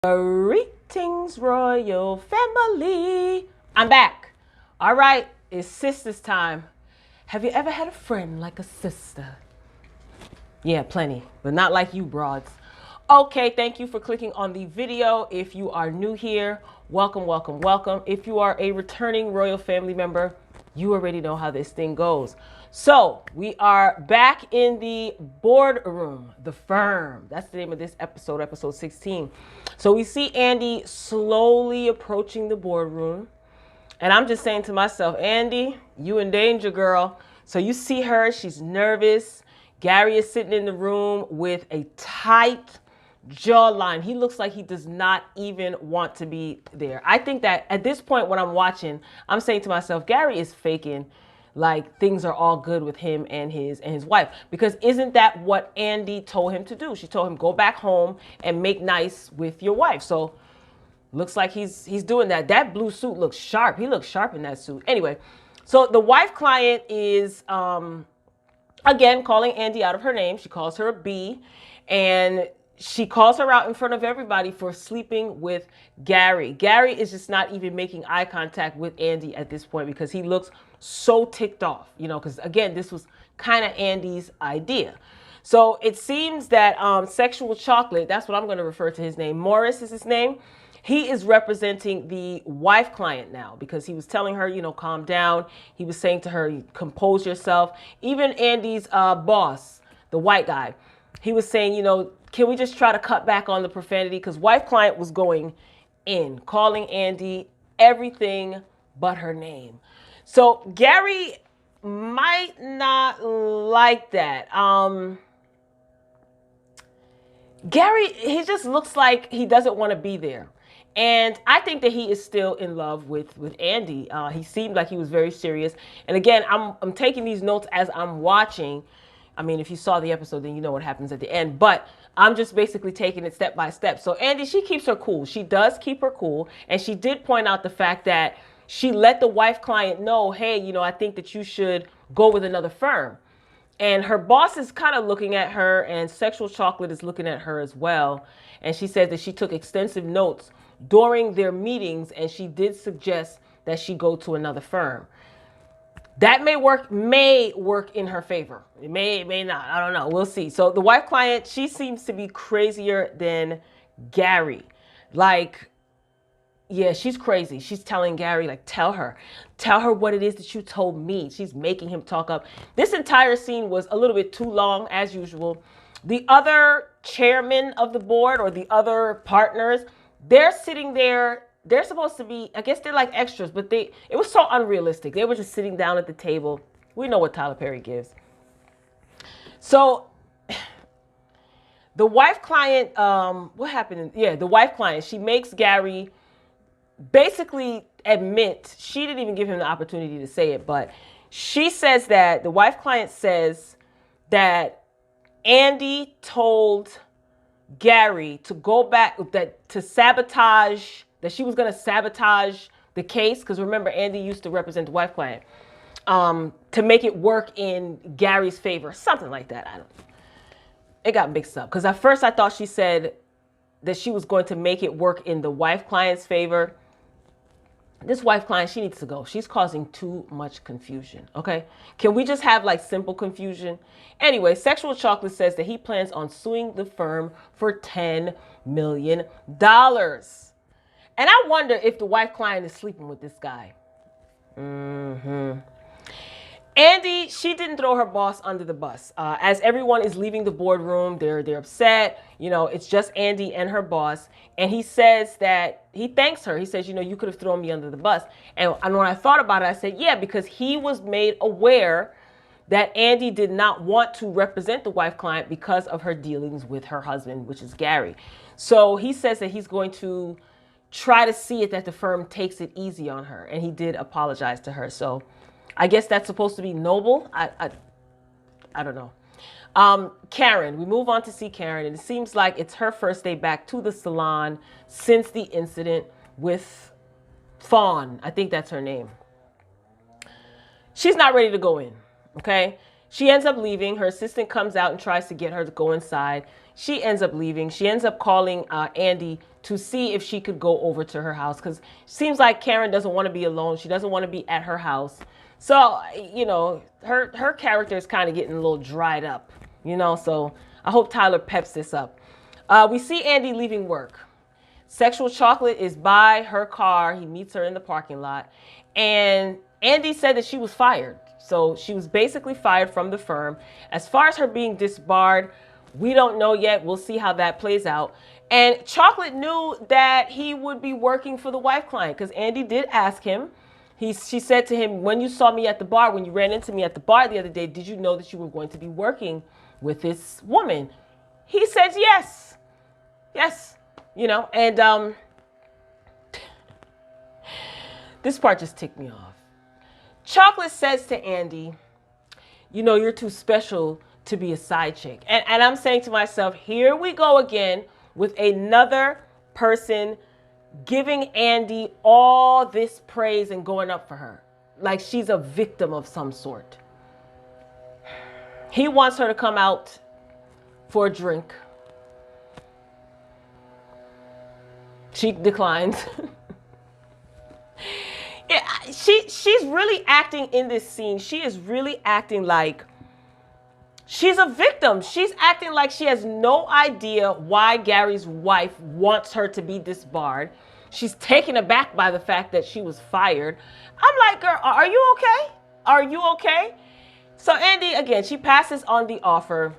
Greetings, royal family. I'm back. All right, it's sisters time. Have you ever had a friend like a sister? Yeah, plenty, but not like you broads. Okay, thank you for clicking on the video. If you are new here, welcome, welcome, welcome. If you are a returning royal family member, you already know how this thing goes. So we are back in the boardroom, the firm. That's the name of this episode, episode 16. So we see Andy slowly approaching the boardroom. And I'm just saying to myself, Andy, you in danger, girl. So you see her, she's nervous. Gary is sitting in the room with a tight jawline. He looks like he does not even want to be there. I think that at this point when I'm watching, I'm saying to myself, Gary is faking like things are all good with him and his wife, because isn't that what Andy told him to do? She told him, go back home and make nice with your wife. So looks like he's doing that. That blue suit looks sharp. He looks sharp in that suit. Anyway, so the wife client is again calling Andy out of her name. She calls her a B, and she calls her out in front of everybody for sleeping with Gary. Gary is just not even making eye contact with Andy at this point because he looks so ticked off, you know, because again, this was kind of Andy's idea. So it seems that Sexual Chocolate, that's what I'm going to refer to his name. Morris is his name. He is representing the wife client now because he was telling her, you know, calm down. He was saying to her, compose yourself. Even Andy's boss, the white guy, he was saying, you know, can we just try to cut back on the profanity? Because wife client was going in, calling Andy everything but her name. So Gary might not like that. Gary, he just looks like he doesn't want to be there. And I think that he is still in love with Andy. He seemed like he was very serious. And again, I'm taking these notes as I'm watching. I mean, if you saw the episode, then you know what happens at the end. But I'm just basically taking it step by step. So Andy, she keeps her cool. She does keep her cool. And she did point out the fact that she let the wife client know, hey, you know, I think that you should go with another firm. And her boss is kind of looking at her, and Sexual Chocolate is looking at her as well. And she says that she took extensive notes during their meetings, and she did suggest that she go to another firm. That may work in her favor. It may not. I don't know. We'll see. So the wife client, she seems to be crazier than Gary. Like, yeah, she's crazy. She's telling Gary, like, tell her what it is that you told me. She's making him talk up. This entire scene was a little bit too long, as usual. The other chairman of the board, or the other partners, they're sitting there. They're supposed to be, I guess they're like extras, but it was so unrealistic. They were just sitting down at the table. We know what Tyler Perry gives. So the wife client, what happened? The wife client, she makes Gary basically admit, she didn't even give him the opportunity to say it, but she says that the wife client says that Andy told Gary to go back, to sabotage, that she was going to sabotage the case. Because remember, Andy used to represent the wife client, to make it work in Gary's favor, something like that. I don't know. It got mixed up because at first I thought she said that she was going to make it work in the wife client's favor. This wife client, she needs to go. She's causing too much confusion, okay? Can we just have like simple confusion? Anyway, Sexual Chocolate says that he plans on suing the firm for $10 million. And I wonder if the wife client is sleeping with this guy. Andy, she didn't throw her boss under the bus. As everyone is leaving the boardroom, they're upset. You know, it's just Andy and her boss. And he says that, he thanks her. He says, you know, you could have thrown me under the bus. And when I thought about it, I said, yeah, because he was made aware that Andy did not want to represent the wife client because of her dealings with her husband, which is Gary. So he says that he's going to try to see it that the firm takes it easy on her. And he did apologize to her. So I guess that's supposed to be noble. I don't know. Karen, we move on to see Karen, and it seems like it's her first day back to the salon since the incident with Fawn. I think that's her name. She's not ready to go in, okay? She ends up leaving. Her assistant comes out and tries to get her to go inside. She ends up leaving. She ends up calling Andy to see if she could go over to her house, because it seems like Karen doesn't want to be alone. She doesn't want to be at her house. So, you know, her character is kind of getting a little dried up, you know, so I hope Tyler peps this up. We see Andy leaving work. Sexual Chocolate is by her car. He meets her in the parking lot. And Andy said that she was fired. So she was basically fired from the firm. As far as her being disbarred, we don't know yet. We'll see how that plays out. And Chocolate knew that he would be working for the wife client, because Andy did ask him. She said to him, when you saw me at the bar, when you ran into me at the bar the other day, did you know that you were going to be working with this woman? He says yes. Yes. You know, and this part just ticked me off. Chocolate says to Andy, you know, you're too special to be a side chick. And I'm saying to myself, here we go again with another person giving Andy all this praise and going up for her. Like she's a victim of some sort. He wants her to come out for a drink. She declines. Yeah, she's really acting in this scene. She is really acting like she's a victim. She's acting like she has no idea why Gary's wife wants her to be disbarred. She's taken aback by the fact that she was fired. I'm like, girl, are you okay? Are you okay? So Andy, again, she passes on the offer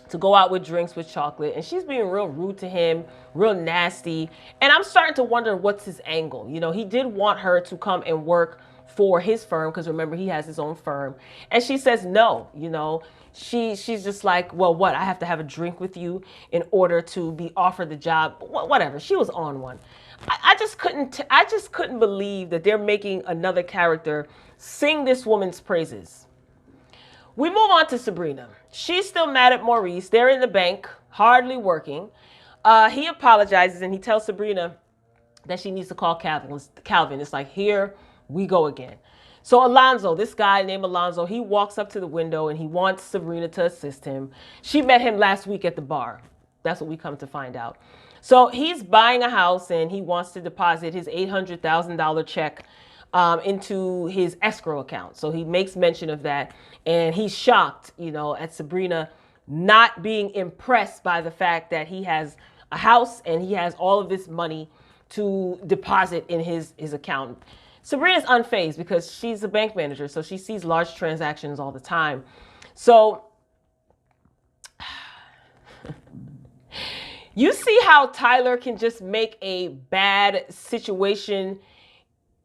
to go out with drinks with Chocolate, and she's being real rude to him, real nasty. And I'm starting to wonder what's his angle. You know, he did want her to come and work for his firm, because remember, he has his own firm. And she says no, you know. She's just like, well, what? I have to have a drink with you in order to be offered the job. Whatever. She was on one. I just couldn't believe that they're making another character sing this woman's praises. We move on to Sabrina. She's still mad at Maurice. They're in the bank, hardly working. He apologizes and he tells Sabrina that she needs to call Calvin. It's like, here we go again. So Alonzo, this guy named Alonzo, he walks up to the window and he wants Sabrina to assist him. She met him last week at the bar. That's what we come to find out. So he's buying a house and he wants to deposit his $800,000 check into his escrow account. So he makes mention of that. And he's shocked, you know, at Sabrina not being impressed by the fact that he has a house and he has all of this money to deposit in his account. Sabrina's unfazed because she's a bank manager, so she sees large transactions all the time. So you see how Tyler can just make a bad situation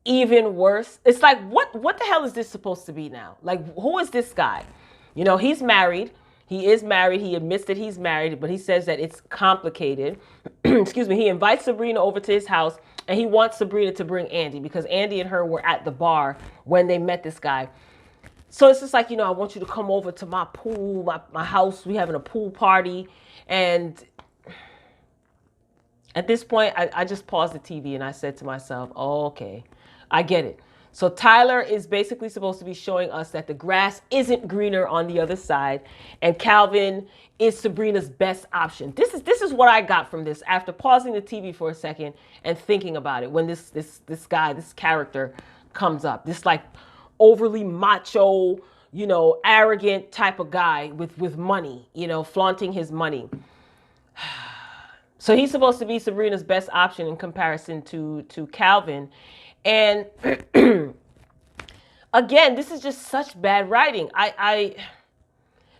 even worse? It's like, what the hell is this supposed to be now? Like, who is this guy? You know, he's married. He is married. He admits that he's married, but he says that it's complicated. Excuse me. He invites Sabrina over to his house, and he wants Sabrina to bring Andy because Andy and her were at the bar when they met this guy. So it's just like, you know, I want you to come over to my pool, my house. We having a pool party. And at this point, I just paused the TV and I said to myself, oh, okay, I get it. So Tyler is basically supposed to be showing us that the grass isn't greener on the other side, and Calvin is Sabrina's best option. This is what I got from this after pausing the TV for a second and thinking about it. When this guy, this character comes up, this like overly macho, you know, arrogant type of guy with money, you know, flaunting his money. So he's supposed to be Sabrina's best option in comparison to Calvin. And again, this is just such bad writing.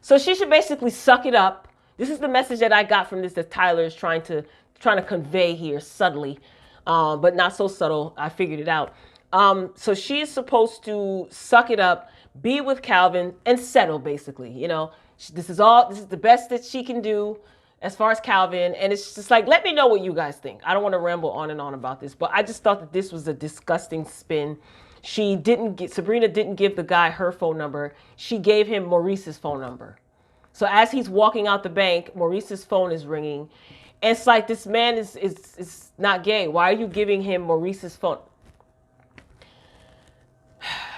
So she should basically suck it up. This is the message that I got from this that Tyler is trying to convey here subtly, but not so subtle. I figured it out. So she's supposed to suck it up, be with Calvin, and settle basically. You know, this is the best that she can do as far as Calvin. And it's just like, let me know what you guys think. I don't want to ramble on and on about this, but I just thought that this was a disgusting spin. Sabrina didn't give the guy her phone number. She gave him Maurice's phone number. So as he's walking out the bank, Maurice's phone is ringing. And it's like, this man is not gay. Why are you giving him Maurice's phone?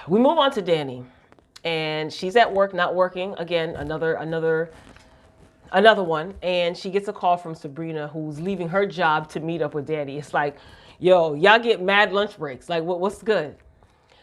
We move on to Danny. And she's at work, not working. Again, another another one, and she gets a call from Sabrina, who's leaving her job to meet up with Danny. It's like, yo, y'all get mad lunch breaks. Like, what's good?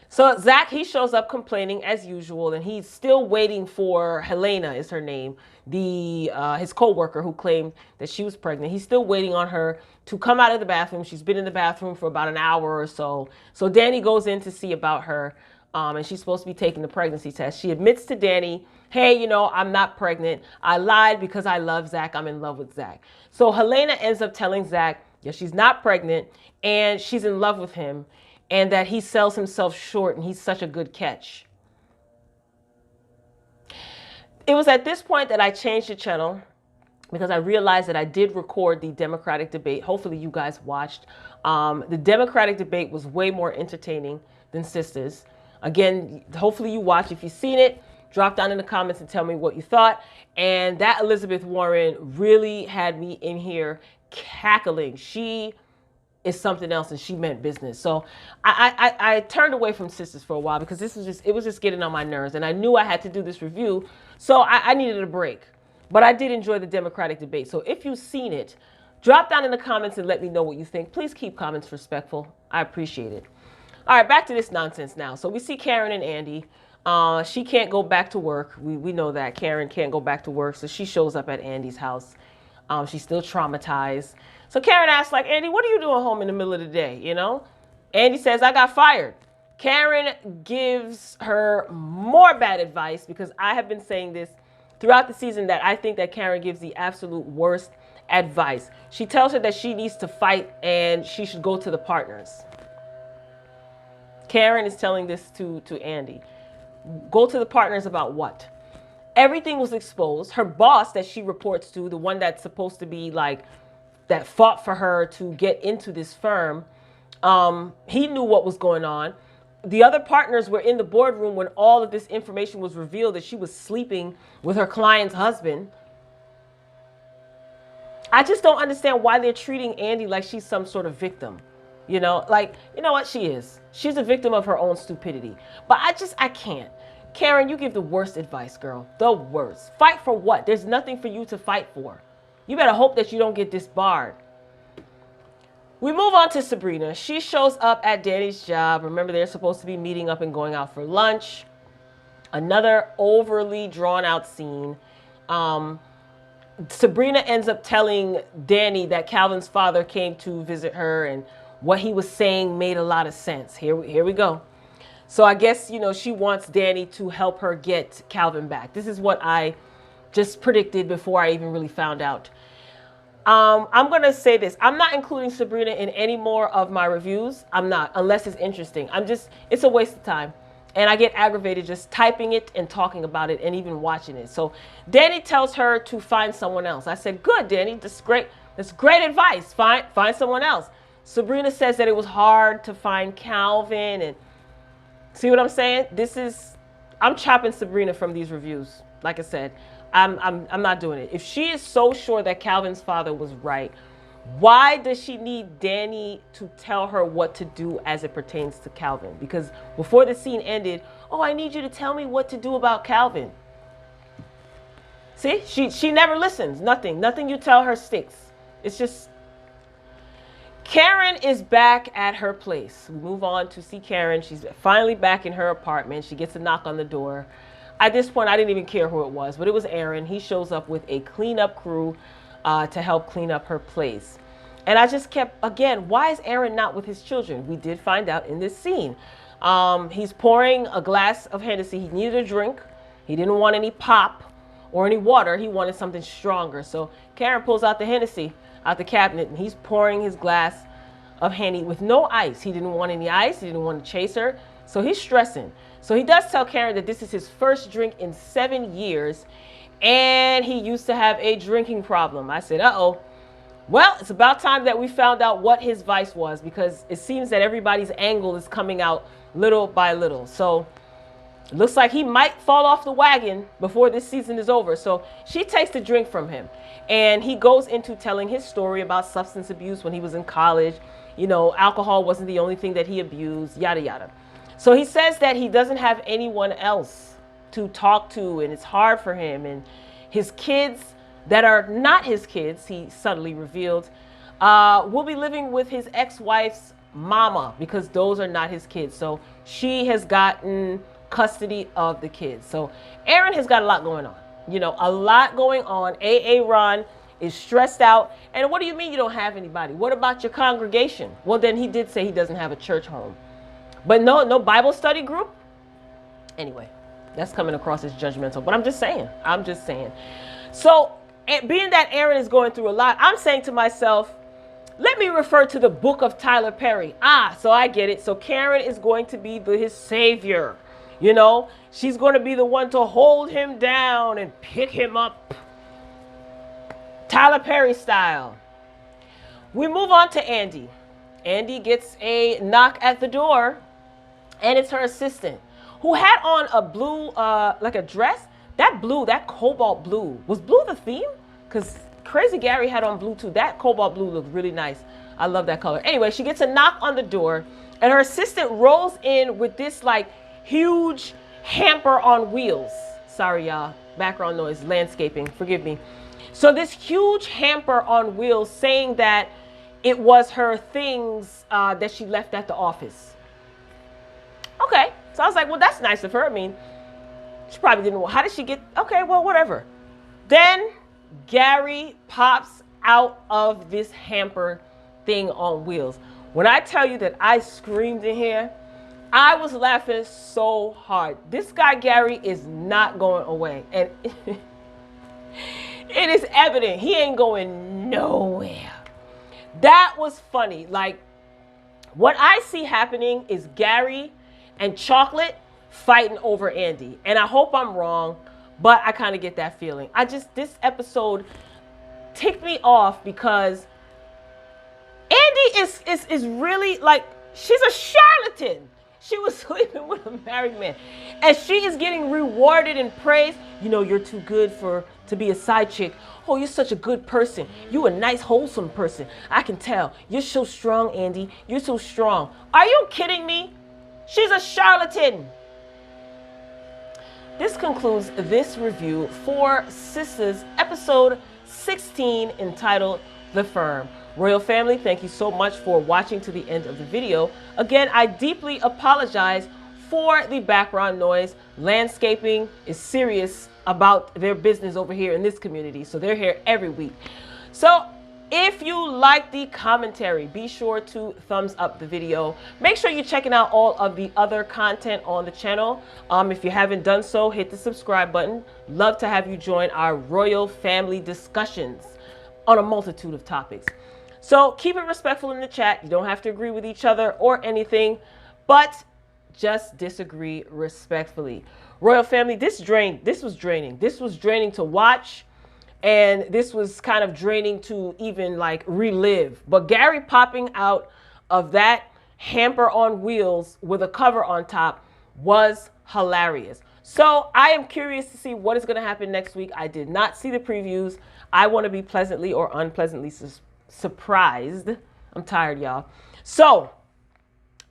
So Zach, he shows up complaining as usual, and he's still waiting for Helena, is her name, the his co-worker who claimed that she was pregnant. He's still waiting on her to come out of the bathroom. She's been in the bathroom for about an hour or so. So Danny goes in to see about her, and she's supposed to be taking the pregnancy test. She admits to Danny, hey, you know, I'm not pregnant. I lied because I love Zach. I'm in love with Zach. So Helena ends up telling Zach, yeah, she's not pregnant, and she's in love with him, and that he sells himself short and he's such a good catch. It was at this point that I changed the channel because I realized that I did record the Democratic debate. Hopefully you guys watched. The Democratic debate was way more entertaining than Sistas. Again, hopefully you watched. If you've seen it, drop down in the comments and tell me what you thought. And that Elizabeth Warren really had me in here cackling. She is something else, and she meant business. So I turned away from Sistas for a while because it was just getting on my nerves, and I knew I had to do this review, so I needed a break. But I did enjoy the Democratic debate. So if you've seen it, drop down in the comments and let me know what you think. Please keep comments respectful. I appreciate it. All right, back to this nonsense now. So we see Karen and Andy. She can't go back to work. We know that Karen can't go back to work, so she shows up at Andy's house. She's still traumatized. So Karen asks, like, Andy, what are you doing home in the middle of the day, you know? Andy says, I got fired. Karen gives her more bad advice, because I have been saying this throughout the season that I think that Karen gives the absolute worst advice. She tells her that she needs to fight and she should go to the partners. Karen is telling this to Andy. Go to the partners about what? Everything was exposed. Her boss that she reports to, the one that's supposed to be like, that fought for her to get into this firm, he knew what was going on. The other partners were in the boardroom when all of this information was revealed, that she was sleeping with her client's husband. I just don't understand why they're treating Andy like she's some sort of victim. You know, like, you know what? She is. She's a victim of her own stupidity. But I can't. Karen, you give the worst advice, girl. The worst. Fight for what? There's nothing for you to fight for. You better hope that you don't get disbarred. We move on to Sabrina. She shows up at Danny's job. Remember, they're supposed to be meeting up and going out for lunch. Another overly drawn out scene. Sabrina ends up telling Danny that Calvin's father came to visit her, and what he was saying made a lot of sense. Here we go. So I guess, you know, she wants Danny to help her get Calvin back. This is what I just predicted before I even really found out. I'm going to say this. I'm not including Sabrina in any more of my reviews. I'm not, unless it's interesting. It's a waste of time. And I get aggravated just typing it and talking about it and even watching it. So Danny tells her to find someone else. I said, good, Danny. That's great. That's great advice. Find someone else. Sabrina says that it was hard to find Calvin. And see what I'm saying? I'm chopping Sabrina from these reviews. Like I said, I'm not doing it. If she is so sure that Calvin's father was right, why does she need Danny to tell her what to do as it pertains to Calvin? Because before the scene ended, oh, I need you to tell me what to do about Calvin. See, she never listens. Nothing you tell her sticks. It's just, Karen is back at her place. We move on to see Karen. She's finally back in her apartment. She gets a knock on the door. At this point, I didn't even care who it was, but it was Aaron. He shows up with a cleanup crew to help clean up her place. And I just kept, again, why is Aaron not with his children? We did find out in this scene. He's pouring a glass of Hennessy. He needed a drink. He didn't want any pop or any water. He wanted something stronger. So Karen pulls out the Hennessy out the cabinet, and he's pouring his glass of Henny with no ice. He didn't want any ice. He didn't want to chase her. So he's stressing. So he does tell Karen that this is his first drink in 7 years, and he used to have a drinking problem. I said, uh-oh. Well, it's about time that we found out what his vice was, because it seems that everybody's angle is coming out little by little. So it looks like he might fall off the wagon before this season is over. So she takes the drink from him, and he goes into telling his story about substance abuse when he was in college. You know, alcohol wasn't the only thing that he abused, yada, yada. So he says that he doesn't have anyone else to talk to, and it's hard for him. And his kids that are not his kids, he subtly revealed, will be living with his ex-wife's mama because those are not his kids. So she has gotten custody of the kids. So Aaron has got a lot going on. You know, a lot going on. Ron is stressed out. And what do you mean you don't have anybody? What about your congregation? Well, then he did say he doesn't have a church home. But no Bible study group? Anyway, that's coming across as judgmental. But I'm just saying. So being that Aaron is going through a lot, I'm saying to myself, let me refer to the book of Tyler Perry. So I get it. So Karen is going to be his savior. You know, she's going to be the one to hold him down and pick him up. Tyler Perry style. We move on to Andy. Andy gets a knock at the door, and it's her assistant who had on a blue, like a dress. That blue, that cobalt blue. Was blue the theme? Because Crazy Gary had on blue too. That cobalt blue looked really nice. I love that color. Anyway, she gets a knock on the door, and her assistant rolls in with this like huge hamper on wheels. Sorry, y'all. Background noise, landscaping. Forgive me. So this huge hamper on wheels saying that it was her things that she left at the office. Okay. So I was like, well, that's nice of her. I mean, she probably didn't. How did she get? Okay, well, whatever. Then Gary pops out of this hamper thing on wheels. When I tell you that I screamed in here, I was laughing so hard. This guy, Gary, is not going away. And it is evident he ain't going nowhere. That was funny. Like, what I see happening is Gary and Chocolate fighting over Andy. And I hope I'm wrong, but I kind of get that feeling. This episode ticked me off because Andy is really like, she's a charlatan. She was sleeping with a married man. And she is getting rewarded and praised. You know, you're too good to be a side chick. Oh, you're such a good person. You're a nice, wholesome person. I can tell. You're so strong, Andy. You're so strong. Are you kidding me? She's a charlatan. This concludes this review for Sistas, episode 16, entitled The Firm. Royal family, thank you so much for watching to the end of the video. Again, I deeply apologize for the background noise. Landscaping is serious about their business over here in this community, so they're here every week. So if you like the commentary, be sure to thumbs up the video. Make sure you're checking out all of the other content on the channel. If you haven't done so, hit the subscribe button. Love to have you join our royal family discussions on a multitude of topics. So keep it respectful in the chat. You don't have to agree with each other or anything, but just disagree respectfully. Royal family, this was draining. This was draining to watch, and this was kind of draining to even like relive. But Gary popping out of that hamper on wheels with a cover on top was hilarious. So I am curious to see what is going to happen next week. I did not see the previews. I want to be pleasantly or unpleasantly surprised. I'm tired, y'all. So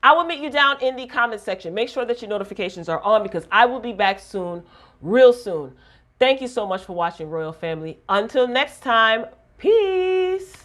I will meet you down in the comment section. Make sure that your notifications are on because I will be back soon, real soon. Thank you so much for watching, Royal Family. Until next time, peace.